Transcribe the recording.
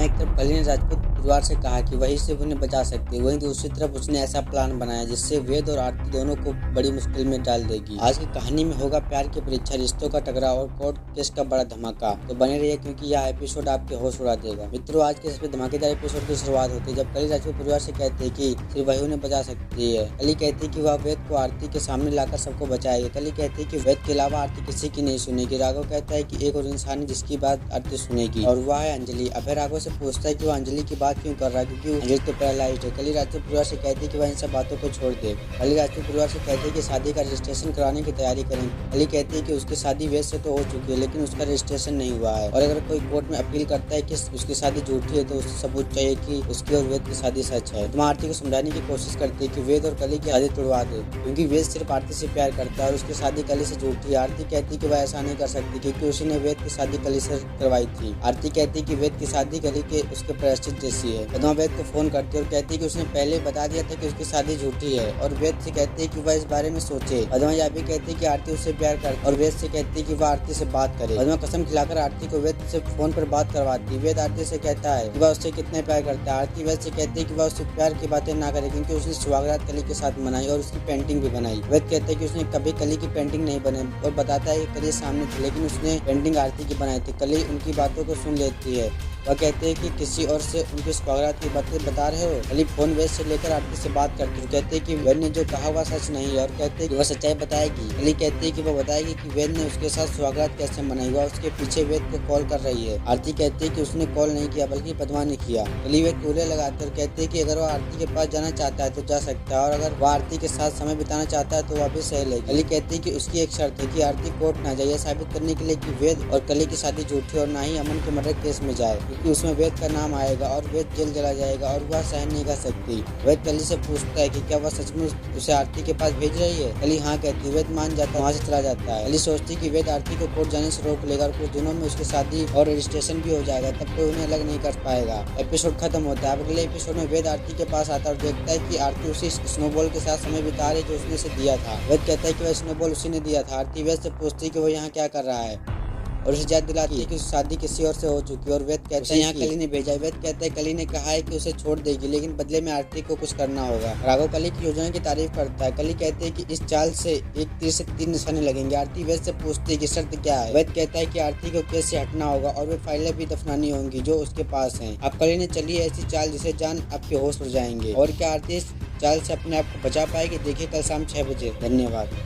एक तरफ कली ने राजपूत परिवार से कहा कि वही सिर्फ उन्हें बचा सकती है, वहीं दूसरी तरफ उसने ऐसा प्लान बनाया जिससे वेद और आरती दोनों को बड़ी मुश्किल में डाल देगी। आज की कहानी में होगा प्यार की परीक्षा, रिश्तों का टकराव और कोर्ट केस का बड़ा धमाका। तो बने रहिए क्योंकि यह एपिसोड आपके होश उड़ा देगा। मित्रों, आज के सबसे धमाकेदार एपिसोड की शुरुआत होती है जब कली राजपूत परिवार से कहती है कि सिर्फ वही उन्हें बचा सकती है। कली कहती है कि वह वेद को आरती के सामने लाकर सबको बचाएगी। कली कहती है कि वेद के अलावा आरती किसी की नहीं सुनेगी। राघव कहता है कि एक और इंसान है जिसकी बात आरती सुनेगी और वह है अंजलि। अभय राघव से पूछता है कि वह अंजलि की बात क्यों कर रहा है, क्योंकि अंजलि तो पैरालाइज्ड है। कली राजपूत परिवार से कहती है कि वह इन सब बातों को छोड़ दे। कली राजपूत परिवार से कहती है कि शादी का रजिस्ट्रेशन कराने की तैयारी करें। कली कहती है कि उसकी शादी वेद से तो हो चुकी है लेकिन उसका रजिस्ट्रेशन नहीं हुआ है, और अगर कोई कोर्ट में अपील करता है कि उसकी शादी झूठी है तो उसे सबूत चाहिए कि उसकी और वेद की शादी सच है। तुम आरती को समझाने की कोशिश करती है कि वेद और कली की शादी तुड़वा दे, क्योंकि वेद सिर्फ आरती से प्यार करता है और उसकी शादी कली से झूठी है। आरती कहती है कि वह ऐसा नहीं कर सकती क्योंकि उसी ने वेद की शादी कली से करवाई थी। आरती कहती है कि वेद की शादी कली के उसके प्रायश्चित जैसी है। पद्मा वेद को फोन करती है और कहती है कि उसने पहले बता दिया था कि उसकी शादी झूठी है, और वेद से कहती है कि वह इस बारे में सोचे। पद्मा यह भी कहती है कि आरती उससे प्यार करती है और वेद से कहती है कि वह आरती से बात करे। पद्मा कसम खिलाकर आरती को वेद से फोन पर बात करवाती है। वेद आरती से कहता है कि वह उससे कितना प्यार करता है। आरती वेद से कहती है कि वह उससे प्यार की बातें ना करे क्योंकि उसने सुहागरात कली के साथ मनाई और उसकी पेंटिंग भी बनाई। वेद कहता है कि उसने कभी कली की पेंटिंग नहीं बनाई और बताता है कि कली सामने थी लेकिन उसने पेंटिंग आरती की बनाई थी। कली उनकी बातों को सुन लेती है। वह कहते हैं कि किसी और से उनके सुहागरात की बातें बता रहे हो। कली फोन वेद से लेकर आरती से बात करती है। कहते हैं कि वेद ने जो कहा वह सच नहीं है और कहते हैं कि वह सच्चाई बताएगी। कली कहती है कि वह बताएगी कि वेद ने उसके साथ सुहागरात कैसे मनाई। वह उसके पीछे वेद को कॉल कर रही है। आरती कहती है कि उसने कॉल नहीं किया बल्कि पद्मा ने किया। कली वेद को लगाते और कहते हैं कि अगर वह आरती के पास जाना चाहता है तो जा सकता है और अगर वह आरती के साथ समय बिताना चाहता है तो वह भी सह लेगी। कली कहती है कि उसकी एक शर्त है कि आरती कोर्ट ना जाए, साबित करने के लिए कि वेद और कली की शादी झूठी और ना ही अमन के मर्डर केस में जाए, क्योंकि उसमें वेद का नाम आएगा और वेद जेल चला जाएगा और वह सहन नहीं कर सकती। वेद कली से पूछता है कि क्या वह सचमुच उसे आरती के पास भेज रही है। कली हाँ कहती है। वेद मान जाता है, वहाँ से चला जाता है। कली सोचती है कि वेद आरती को कोर्ट जाने से रोक लेगा और कुछ दिनों में उसकी शादी और रजिस्ट्रेशन भी हो जाएगा, तब कोई उन्हें अलग नहीं कर पाएगा। एपिसोड खत्म होता है। अगले एपिसोड में वेद आरती के पास आता है और देखता है कि आरती उसी स्नोबॉल के साथ समय बिता रही जो उसने उसे दिया था। वेद कहता है कि वह स्नोबॉल उसी ने दिया था। आरती वेद से पूछती है कि वह यहाँ क्या कर रहा है और उसे याद दिलाती है कि शादी किसी और से हो चुकी है और वेद कहता है यहाँ कली ने भेजा है। वेद कहता है कली ने कहा है कि उसे छोड़ देगी लेकिन बदले में आरती को कुछ करना होगा। राघव कली की योजना की तारीफ करता है। कली कहते हैं कि इस चाल से एक तीर से 3 निशाने लगेंगे। आरती वेद से पूछती है कि शर्त क्या है। वेद कहता है कि आरती को केस से हटना होगा और वे फाइलें भी दफनानी होंगी जो उसके पास हैं। अब कली ने चली है ऐसी चाल जिसे जान आपके होश उड़ जाएंगे। और क्या आरती इस चाल से अपने आप को बचा पाएगी? देखिए कल शाम 6 बजे। धन्यवाद।